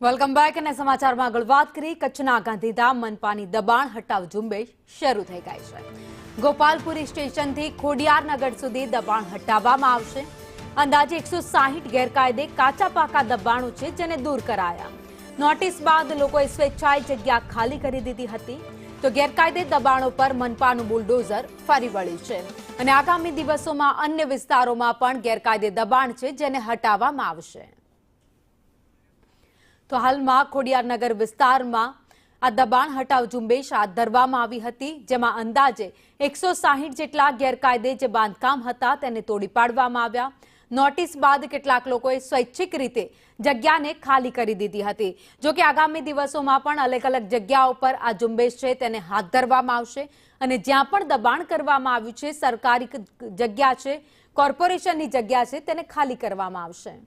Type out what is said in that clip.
Welcome back અને સમાચારમાં આગળ વાત કરી કચ્છના ગાંધીધામ મનપાની દબાણ હટાવ ઝુંબેશ શરૂ થઈ ગઈ છે। ગોપાલપુરી સ્ટેશનથી ખોડિયારનગર સુધી દબાણ હટાવવામાં આવશે। અંદાજે 160 ગેરકાયદે કાચા પાકા દબાણો છે જેને દૂર કરાયા। નોટિસ બાદ લોકોએ સ્વેચ્છાએ જગ્યા ખાલી કરી દીધી હતી તો ગેરકાયદે દબાણો પર મનપાનું બુલડોઝર ફરી વળ્યું છે અને આગામી દિવસોમાં અન્ય વિસ્તારોમાં પણ ગેરકાયદે દબાણ છે જેને હટાવવામાં આવશે। તો હાલમાં ખોડિયારનગર વિસ્તારમાં આ દબાણ હટાવ ઝુંબેશ હાથ ધરવામાં આવી હતી જેમાં અંદાજે 160 જેટલા ગેરકાયદે જે બાંધકામ હતા તેને તોડી પાડવામાં આવ્યા। નોટિસ બાદ કેટલાક લોકોએ સ્વૈચ્છિક રીતે જગ્યાને ખાલી કરી દીધી હતી। જો કે આગામી દિવસોમાં પણ અલગ અલગ જગ્યાઓ પર આ ઝુંબેશ છે તેને હાથ ધરવામાં આવશે અને જ્યાં પણ દબાણ કરવામાં આવ્યું છે સરકારી જગ્યા છે કોર્પોરેશનની જગ્યા છે તેને ખાલી કરવામાં આવશે।